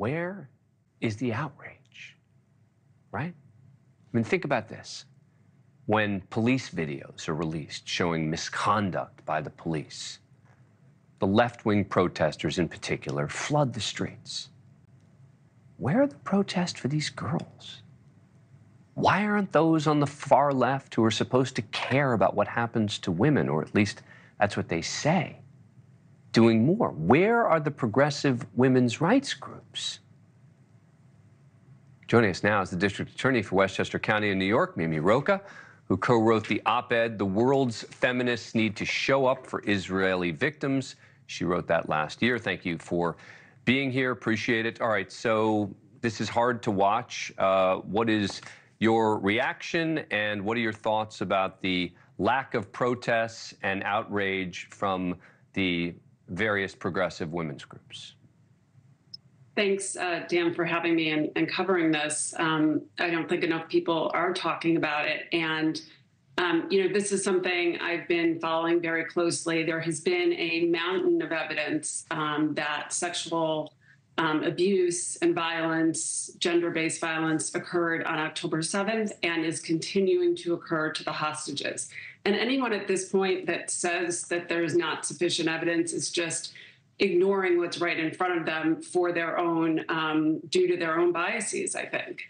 where is the outrage, right? I mean, think about this. When police videos are released showing misconduct by the police, the left-wing protesters in particular flood the streets. Where are the protests for these girls? Why aren't those on the far left who are supposed to care about what happens to women, or at least that's what they say, doing more? Where are the progressive women's rights groups? Joining us now is the district attorney for Westchester County in New York, Mimi Rocah, who co-wrote the op-ed, "The World's Feminists Need to Show Up for Israeli Victims." She wrote that last year. Thank you for being here. Appreciate it. All right, so this is hard to watch. What is your reaction, and what are your thoughts about the lack of protests and outrage from the various progressive women's groups? Thanks, Dan, for having me and covering this. I don't think enough people are talking about it. And, this is something I've been following very closely. There has been a mountain of evidence that sexual abuse and violence, gender-based violence, occurred on October 7th and is continuing to occur to the hostages. And anyone at this point that says that there's not sufficient evidence is just ignoring what's right in front of them for their own, due to their own biases, I think.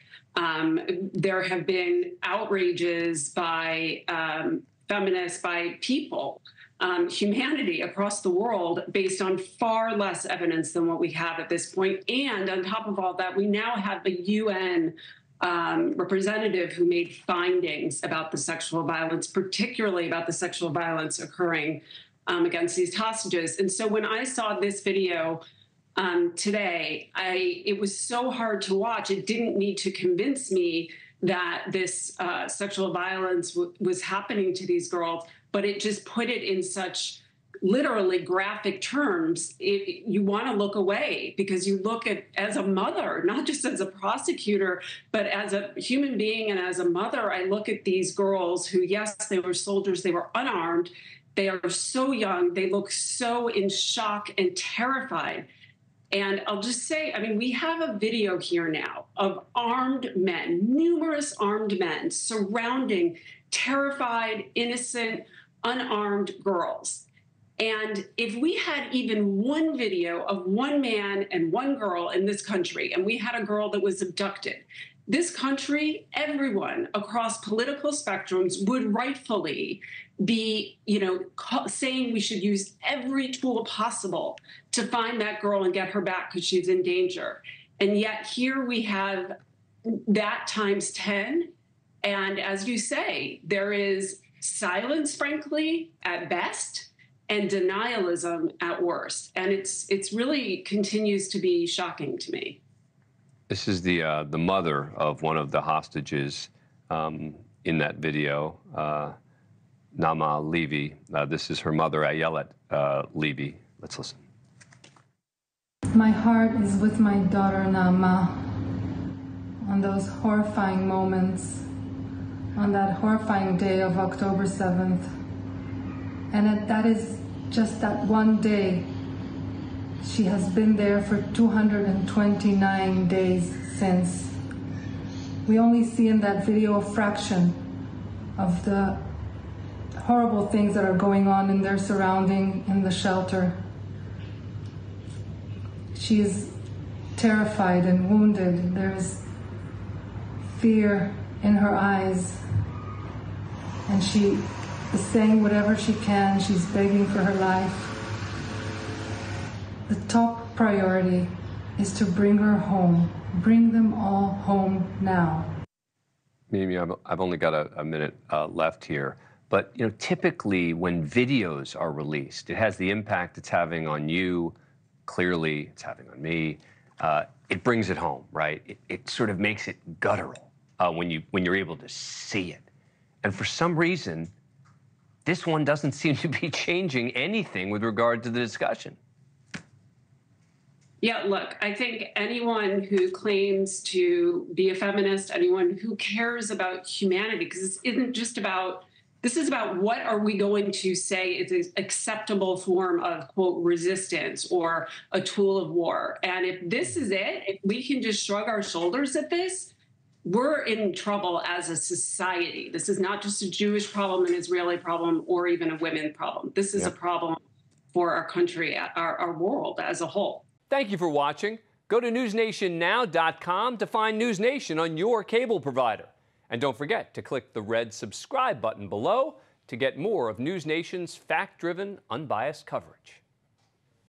There have been outrages by feminists, by people, humanity across the world based on far less evidence than what we have at this point. And on top of all that, we now have a UN representative who made findings about the sexual violence, particularly about the sexual violence occurring against these hostages. And so when I saw this video today, it was so hard to watch. It didn't need to convince me that this sexual violence was happening to these girls, but it just put it in such literally graphic terms. You want to look away because you look at, as a mother, not just as a prosecutor, but as a human being and as a mother, I look at these girls who, yes, they were soldiers, they were unarmed, they are so young, they look so in shock and terrified. And I'll just say, I mean, we have a video here now of armed men, numerous armed men surrounding terrified, innocent, unarmed girls. And if we had even one video of one man and one girl in this country, and we had a girl that was abducted, this country, everyone across political spectrums would rightfully be, saying we should use every tool possible to find that girl and get her back because she's in danger. And yet here we have that times 10. And as you say, there is silence, frankly, at best, and denialism at worst. And it's really continues to be shocking to me. This is the mother of one of the hostages in that video, Nama Levy. This is her mother, Ayelet Levy. Let's listen. My heart is with my daughter, Nama, on those horrifying moments, on that horrifying day of October 7th. And that is just that one day. She has been there for 229 days since. We only see in that video a fraction of the horrible things that are going on in their surrounding, in the shelter. She is terrified and wounded. There's fear in her eyes. And she is saying whatever she can. She's begging for her life. The top priority is to bring her home. Bring them all home now. Mimi, I've only got a minute left here. But typically when videos are released, it has the impact it's having on you. Clearly, it's having on me. It brings it home, right? It sort of makes it guttural when you're able to see it. And for some reason, this one doesn't seem to be changing anything with regard to the discussion. Yeah, look, I think anyone who claims to be a feminist, anyone who cares about humanity, because this isn't just about This is about what are we going to say is an acceptable form of, quote, resistance or a tool of war. And if this is it, if we can just shrug our shoulders at this, we're in trouble as a society. This is not just a Jewish problem, an Israeli problem, or even a women problem. This is a problem for our country, our world as a whole. Thank you for watching. Go to newsnationnow.com to find News Nation on your cable provider. And don't forget to click the red subscribe button below to get more of News Nation's fact-driven, unbiased coverage.